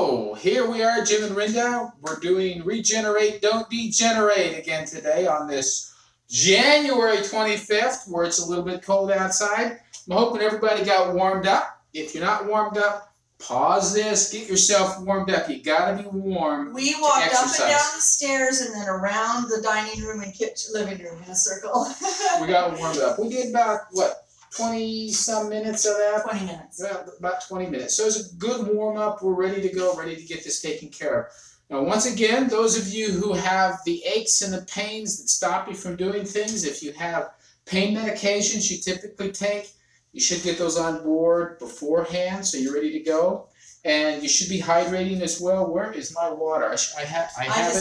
Hello, here we are, Jim and Rinda. We're doing Regenerate, Don't Degenerate again today on this January 25th, where it's a little bit cold outside. I'm hoping everybody got warmed up. If you're not warmed up, pause this, get yourself warmed up. You gotta be warm. We walked up and down the stairs and then around the dining room and kitchen, living room in a circle. We got warmed up. We did about, what, 20-some minutes of that? 20 minutes. Well, about 20 minutes. So it's a good warm-up. We're ready to go, ready to get this taken care of. Now, once again, those of you who have the aches and the pains that stop you from doing things, if you have pain medications you typically take, you should get those on board beforehand so you're ready to go. And you should be hydrating as well. Where is my water? I just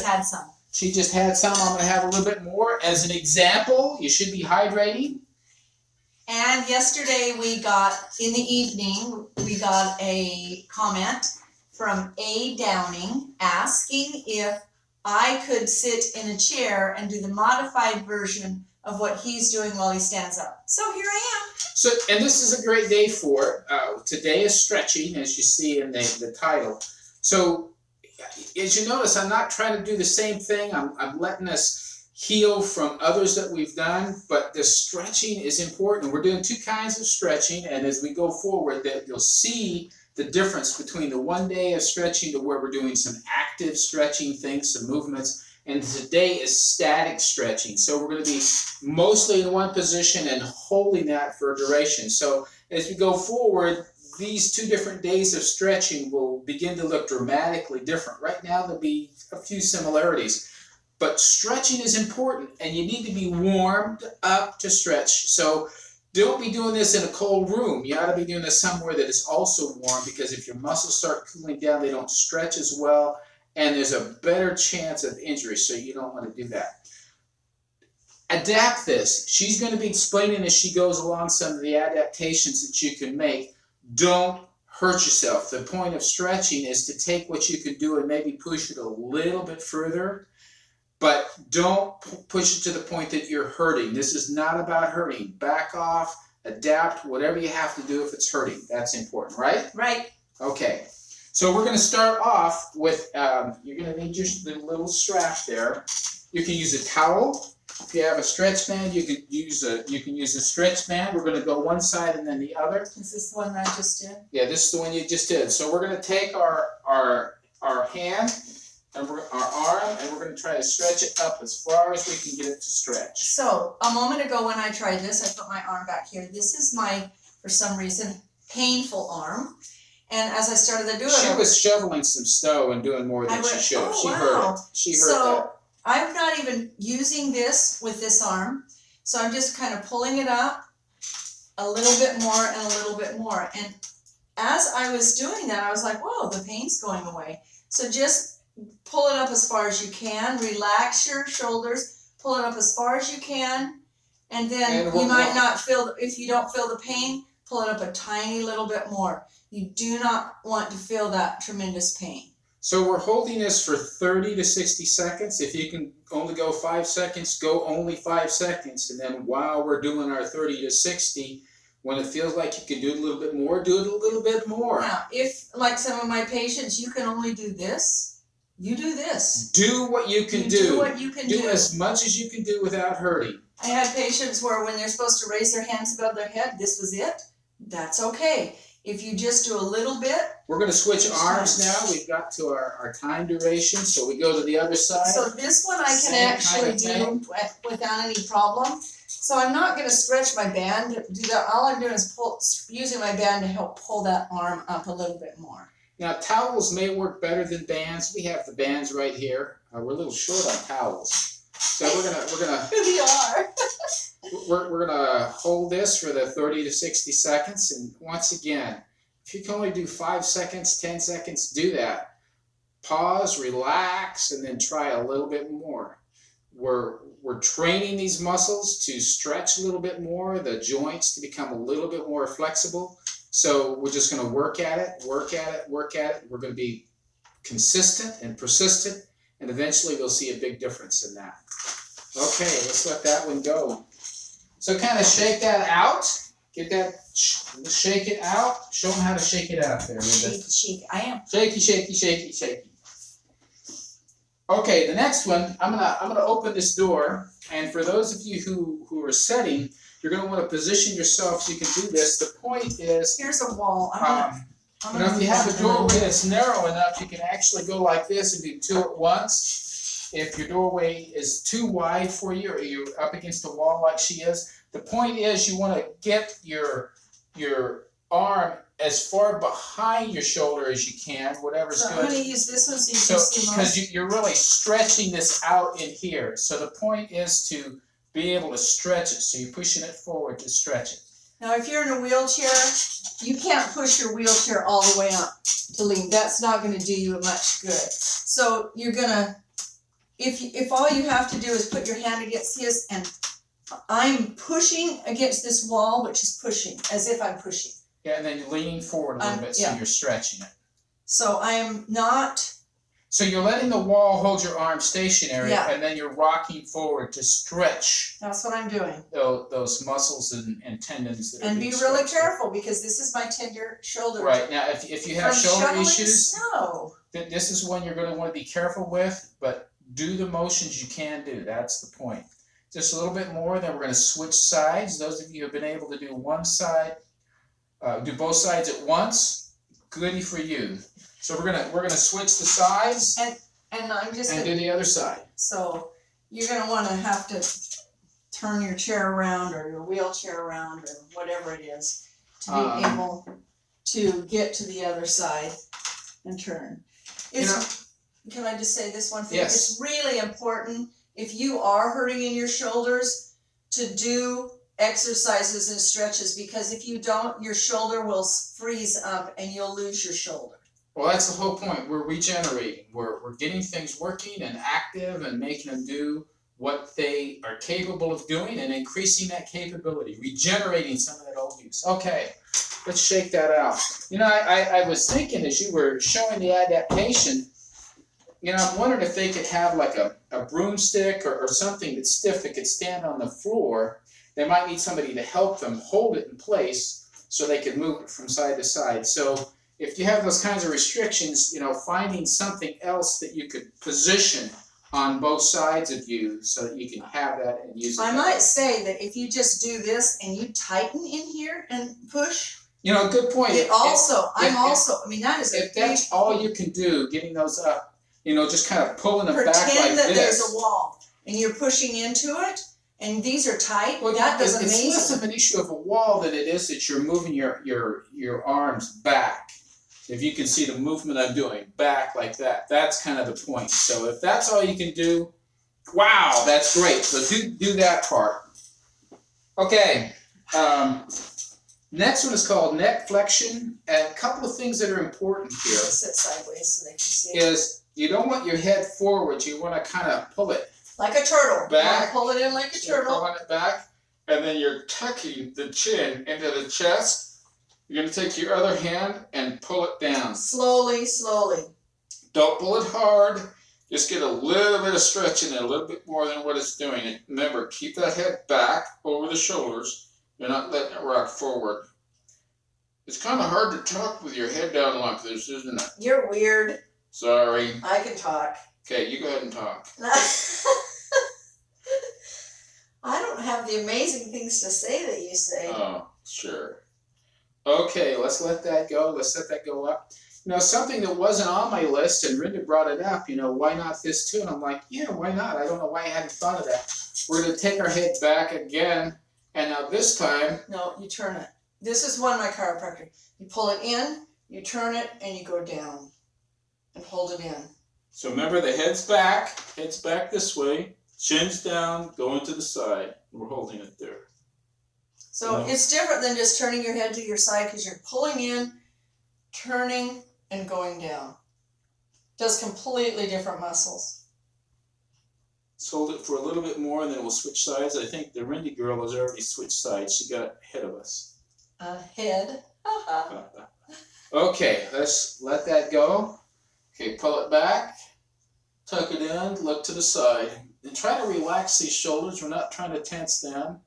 had some. She just had some. I'm going to have a little bit more. As an example, you should be hydrating. And yesterday we got, in the evening, we got a comment from A. Downing asking if I could sit in a chair and do the modified version of what he's doing while he stands up. So here I am. So, and this is a great day for it. Today is stretching, as you see in the title. So, as you notice, I'm not trying to do the same thing. I'm letting us heal from others that we've done, but the stretching is important. We're doing two kinds of stretching, and as we go forward, that you'll see the difference between the one day of stretching to where we're doing some active stretching things, some movements, and today is static stretching. So we're going to be mostly in one position and holding that for a duration. So as we go forward, these two different days of stretching will begin to look dramatically different. Right now, there'll be a few similarities. But stretching is important, and you need to be warmed up to stretch. So don't be doing this in a cold room. You ought to be doing this somewhere that is also warm, because if your muscles start cooling down, they don't stretch as well, and there's a better chance of injury, so you don't want to do that. Adapt this. She's going to be explaining as she goes along some of the adaptations that you can make. Don't hurt yourself. The point of stretching is to take what you can do and maybe push it a little bit further. But don't push it to the point that you're hurting. This is not about hurting. Back off, adapt, whatever you have to do if it's hurting. That's important, right? Right. Okay. So we're going to start off with, you're going to need your little strap there. You can use a towel. If you have a stretch band, you can use a stretch band. We're going to go one side and then the other. Is this the one that I just did? Yeah, this is the one you just did. So we're going to take our hand, and our arm, and we're going to try to stretch it up as far as we can get it to stretch. So, a moment ago when I tried this, I put my arm back here. This is my, for some reason, painful arm. And as I started to do it... She was shoveling some snow and doing more than she should. Oh, she wow. heard it. She heard so, that. I'm not even using this with this arm. So I'm just kind of pulling it up a little bit more and a little bit more. And as I was doing that, I was like, whoa, the pain's going away. So just pull it up as far as you can. Relax your shoulders. Pull it up as far as you can. And then you might not feel, if you don't feel the pain, pull it up a tiny little bit more. You do not want to feel that tremendous pain. So we're holding this for 30 to 60 seconds. If you can only go 5 seconds, go only 5 seconds. And then while we're doing our 30 to 60, when it feels like you can do it a little bit more, do it a little bit more. Now, if, like some of my patients, you can only do this, you do this. Do what you can do. Do what you can do. Do as much as you can do without hurting. I had patients where when they're supposed to raise their hands above their head, this was it. That's okay. If you just do a little bit. We're going to switch arms now. We've got to our time duration, so we go to the other side. So this one I can actually do without any problem. So I'm not going to stretch my band to do that. All I'm doing is using my band to help pull that arm up a little bit more. Now, towels may work better than bands. We have the bands right here. We're a little short on towels, so we're gonna. We are. we're gonna hold this for the 30 to 60 seconds, and once again, if you can only do 5 seconds, 10 seconds, do that. Pause, relax, and then try a little bit more. We're training these muscles to stretch a little bit more, the joints to become a little bit more flexible. So we're just going to work at it, work at it, work at it. We're going to be consistent and persistent, and eventually we'll see a big difference in that. Okay, let's let that one go. So kind of shake that out. Get that, shake it out. Show them how to shake it out there. Shake. I am. Shaky, shaky, shaky, shaky. Okay, the next one, I'm gonna open this door, and for those of you who are setting, you're gonna want to position yourself so you can do this. The point is, here's a wall. if you have a doorway that's narrow enough, you can actually go like this and do two at once. If your doorway is too wide for you, or you're up against a wall like she is, the point is you want to get your arm as far behind your shoulder as you can, whatever's good. So I'm going to use this one so you can see more. Because you're really stretching this out in here. So the point is to be able to stretch it. So you're pushing it forward to stretch it. Now if you're in a wheelchair, you can't push your wheelchair all the way up to lean. That's not going to do you much good. So you're going to, if all you have to do is put your hand against his, and I'm pushing against this wall, which is pushing, as if I'm pushing. Yeah, and then you're leaning forward a little bit, so you're stretching it. So I am not... So you're letting the wall hold your arm stationary, and then you're rocking forward to stretch. That's what I'm doing. Those muscles and tendons that and be really careful, because this is my tender shoulder. Right, now if you have shoulder issues, snow. This is one you're going to want to be careful with, but do the motions you can do. That's the point. Just a little bit more, then we're going to switch sides. Those of you who have been able to do one side, do both sides at once, goody for you. So we're gonna switch the sides and I'm just do the other side. So you're gonna want to have to turn your chair around or your wheelchair around or whatever it is to be able to get to the other side and turn. Can I just say this one thing? Yes. It's really important if you are hurting in your shoulders to do exercises and stretches, because if you don't, your shoulder will freeze up and you'll lose your shoulder. Well, that's the whole point. We're regenerating. We're getting things working and active and making them do what they are capable of doing and increasing that capability, regenerating some of that old use. Okay, let's shake that out. I was thinking as you were showing the adaptation, I'm wondering if they could have like a broomstick or something that's stiff that could stand on the floor. They might need somebody to help them hold it in place so they can move it from side to side. So if you have those kinds of restrictions, finding something else that you could position on both sides of you so that you can have that and use it. I might say that if you just do this and you tighten in here and push. Good point. That is if that's all you can do, getting those up, just kind of pulling them back like this. Pretend that there's a wall and you're pushing into it. And these are tight. Well, that does amazing. It's less of an issue of a wall than it is that you're moving your arms back. If you can see the movement I'm doing, back like that. That's kind of the point. So if that's all you can do, wow, that's great. So do that part. Okay. Next one is called neck flexion. And a couple of things that are important here. Sit sideways so they can see. Is you don't want your head forward. You want to kind of pull it. Like a turtle. Back. Pull it in like a turtle. Pulling it back. And then you're tucking the chin into the chest. You're going to take your other hand and pull it down. Slowly, slowly. Don't pull it hard. Just get a little bit of stretch in it, a little bit more than what it's doing. And remember, keep that head back over the shoulders. You're not letting it rock forward. It's kind of hard to talk with your head down like this, isn't it? You're weird. Sorry. I can talk. Okay, you go ahead and talk. I don't have the amazing things to say that you say. Oh, sure. Okay, let's let that go. Let's let that go up. Something that wasn't on my list, and Rinda brought it up, why not this too? And I'm like, yeah, why not? I don't know why I hadn't thought of that. We're going to take our head back again, and now this time... No, you turn it. This is one of my chiropractor. You pull it in, you turn it, and you go down. And hold it in. So remember, the head's back this way, chin's down, going to the side. We're holding it there. So it's different than just turning your head to your side, because you're pulling in, turning, and going down. Does completely different muscles. Let's hold it for a little bit more, and then we'll switch sides. I think the Rindy girl has already switched sides. She got ahead of us. Ahead? Okay, let's let that go. Okay, pull it back, tuck it in, look to the side, and try to relax these shoulders. We're not trying to tense them.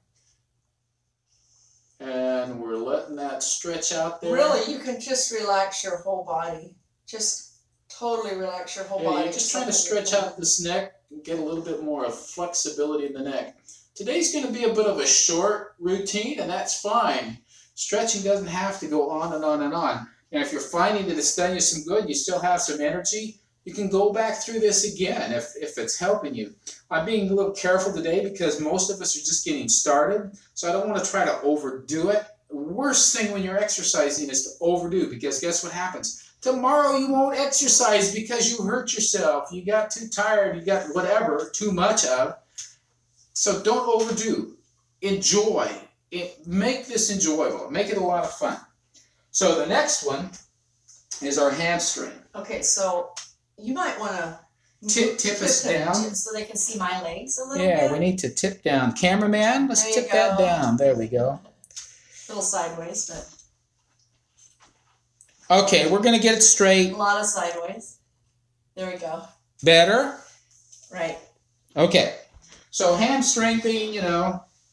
And we're letting that stretch out there. Really, you can just relax your whole body. Just totally relax your whole body. You're just trying to stretch out this neck and get a little bit more of flexibility in the neck. Today's going to be a bit of a short routine, and that's fine. Stretching doesn't have to go on and on and on. And if you're finding that it's done you some good, you still have some energy, you can go back through this again if it's helping you. I'm being a little careful today because most of us are just getting started, so I don't want to try to overdo it. The worst thing when you're exercising is to overdo, because guess what happens? Tomorrow you won't exercise because you hurt yourself, you got too tired, you got whatever, too much of. So don't overdo. Enjoy. Make this enjoyable. Make it a lot of fun. So the next one is our hamstring. Okay, so you might want to tip us down so they can see my legs a little bit. Yeah, we need to tip down. Cameraman, let's tip that down. There we go. A little sideways, but. Okay, we're going to get it straight. A lot of sideways. There we go. Better? Right. Okay. So hamstring being,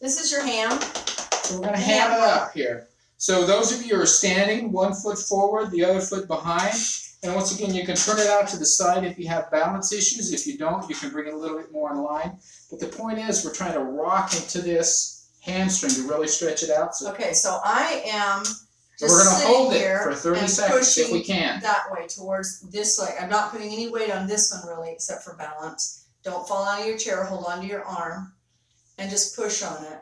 This is your ham. So we're going to ham it up here. So those of you who are standing, one foot forward, the other foot behind. And once again, you can turn it out to the side if you have balance issues. If you don't, you can bring it a little bit more in line. But the point is, we're trying to rock into this hamstring to really stretch it out. So okay, so I am just we're going to hold it here for 30 seconds if we can. That way, towards this leg. I'm not putting any weight on this one really, except for balance. Don't fall out of your chair. Hold on to your arm and just push on it.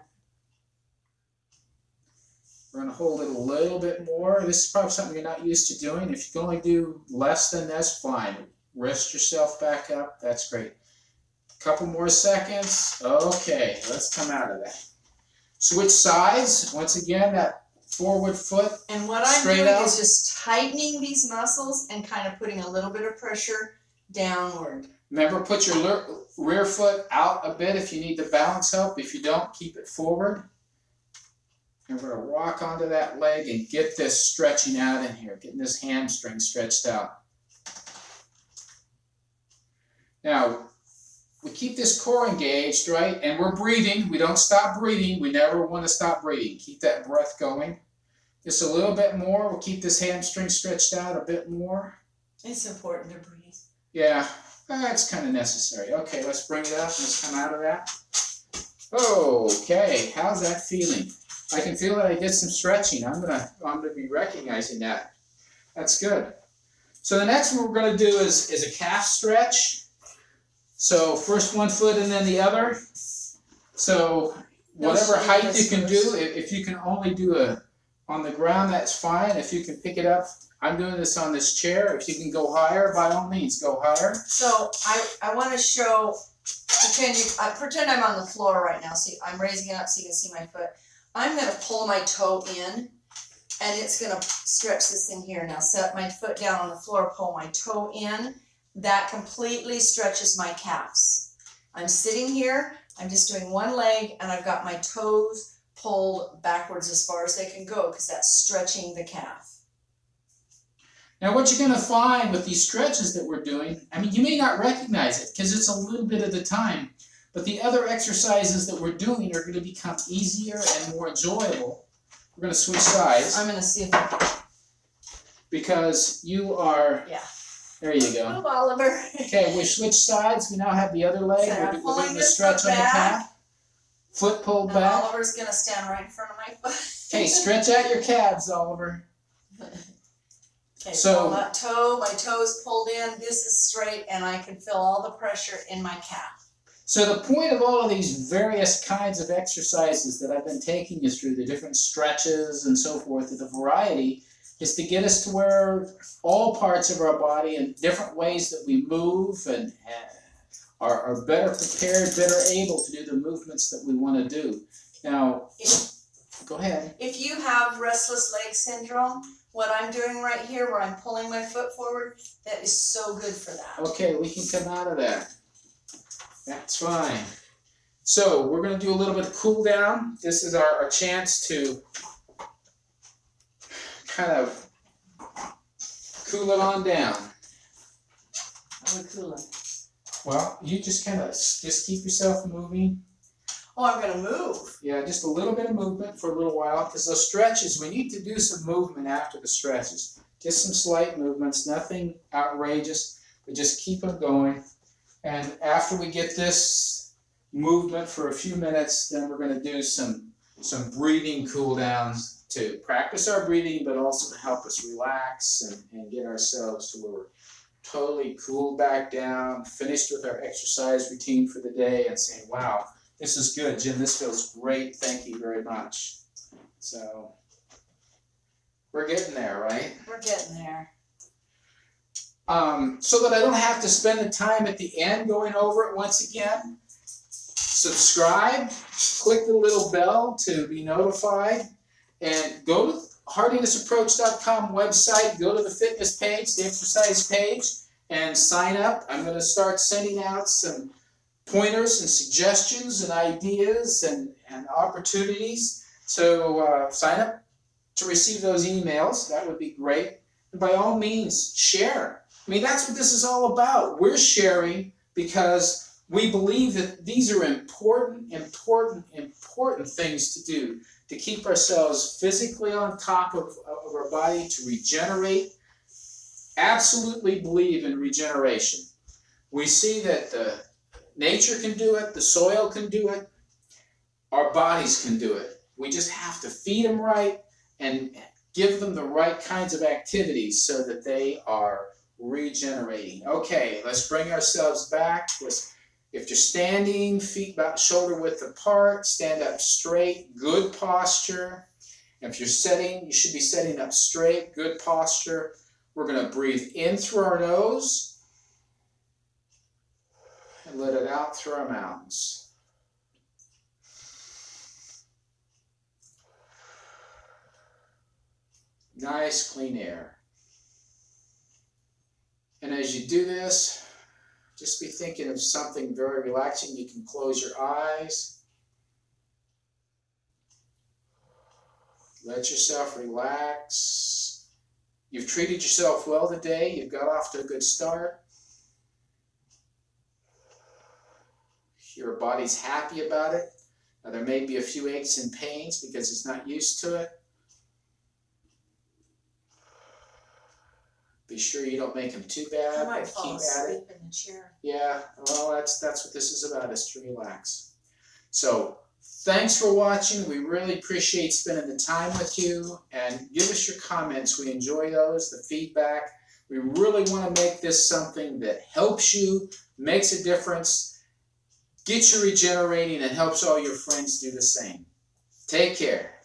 We're going to hold it a little bit more. This is probably something you're not used to doing. If you can only do less than this, fine. Rest yourself back up. That's great. A couple more seconds. Okay, let's come out of that. Switch sides. Once again, that forward foot. And what I'm doing is just tightening these muscles and kind of putting a little bit of pressure downward. Remember, put your rear foot out a bit if you need the balance help. If you don't, keep it forward. And we're going to rock onto that leg and get this stretching out in here, getting this hamstring stretched out. Now, we keep this core engaged, right? And we're breathing. We don't stop breathing. We never want to stop breathing. Keep that breath going. Just a little bit more. We'll keep this hamstring stretched out a bit more. It's important to breathe. Yeah, that's kind of necessary. Okay, let's bring it up. Let's come out of that. Okay, how's that feeling? I can feel that I did some stretching. I'm gonna be recognizing that. That's good. So the next one we're gonna do is a calf stretch. So first one foot and then the other. So whatever height you can do, if you can only do on the ground, that's fine. If you can pick it up, I'm doing this on this chair. If you can go higher, by all means, go higher. So I want to show, pretend I'm on the floor right now. See, I'm raising it up so you can see my foot. I'm going to pull my toe in, and it's going to stretch this in here. Now set my foot down on the floor, pull my toe in. That completely stretches my calves. I'm sitting here, I'm just doing one leg, and I've got my toes pulled backwards as far as they can go because that's stretching the calf. Now what you're going to find with these stretches that we're doing, I mean, you may not recognize it because it's a little bit at a time. But the other exercises that we're doing are going to become easier and more enjoyable. We're going to switch sides. I'm going to see if I can. Because you are... Yeah. There you go. Move, Oliver. Okay, we switch sides. We now have the other leg. So we're doing the stretch on the calf. Foot pulled back. Oliver's going to stand right in front of my foot. Okay, stretch out your calves, Oliver. Okay, so my toe's pulled in. This is straight, and I can feel all the pressure in my calf. So the point of all of these various kinds of exercises that I've been taking you through, the different stretches and so forth, the variety, is to get us to where all parts of our body and different ways that we move and are better prepared, better able to do the movements that we want to do. Now, go ahead. If you have restless leg syndrome, what I'm doing right here where I'm pulling my foot forward, that is so good for that. Okay, we can come out of that. That's fine. So we're going to do a little bit of cool down. This is our chance to kind of cool it on down. How we cool it? Well, you just kind of just keep yourself moving. Oh, I'm going to move. Yeah, just a little bit of movement for a little while, because those stretches, we need to do some movement after the stretches. Just some slight movements, nothing outrageous, but just keep them going. And after we get this movement for a few minutes, then we're going to do some breathing cool downs to practice our breathing, but also to help us relax and get ourselves to where we're totally cooled back down, finished with our exercise routine for the day, and saying, wow, this is good, Jim, this feels great, thank you very much. So we're getting there, right? We're getting there. So that I don't have to spend the time at the end going over it once again, subscribe, click the little bell to be notified, and go to hardinessapproach.com website, go to the fitness page, the exercise page, and sign up. I'm going to start sending out some pointers and suggestions and ideas and opportunities. So sign up to receive those emails. That would be great. And by all means, share. I mean, that's what this is all about. We're sharing because we believe that these are important things to do to keep ourselves physically on top of our body, to regenerate. Absolutely believe in regeneration. We see that the nature can do it, the soil can do it, our bodies can do it. We just have to feed them right and give them the right kinds of activities so that they are regenerating. Okay, let's bring ourselves back. If you're standing, feet about shoulder width apart, stand up straight, good posture. If you're sitting, you should be sitting up straight, good posture. We're going to breathe in through our nose and let it out through our mouths. Nice, clean air. And as you do this, just be thinking of something very relaxing. You can close your eyes. Let yourself relax. You've treated yourself well today. You've got off to a good start. Your body's happy about it. Now, there may be a few aches and pains because it's not used to it. Be sure you don't make them too bad. I might fall asleep in the chair. Yeah, well, that's what this is about, is to relax. So, thanks for watching. We really appreciate spending the time with you. And give us your comments. We enjoy those, the feedback. We really want to make this something that helps you, makes a difference, gets you regenerating, and helps all your friends do the same. Take care.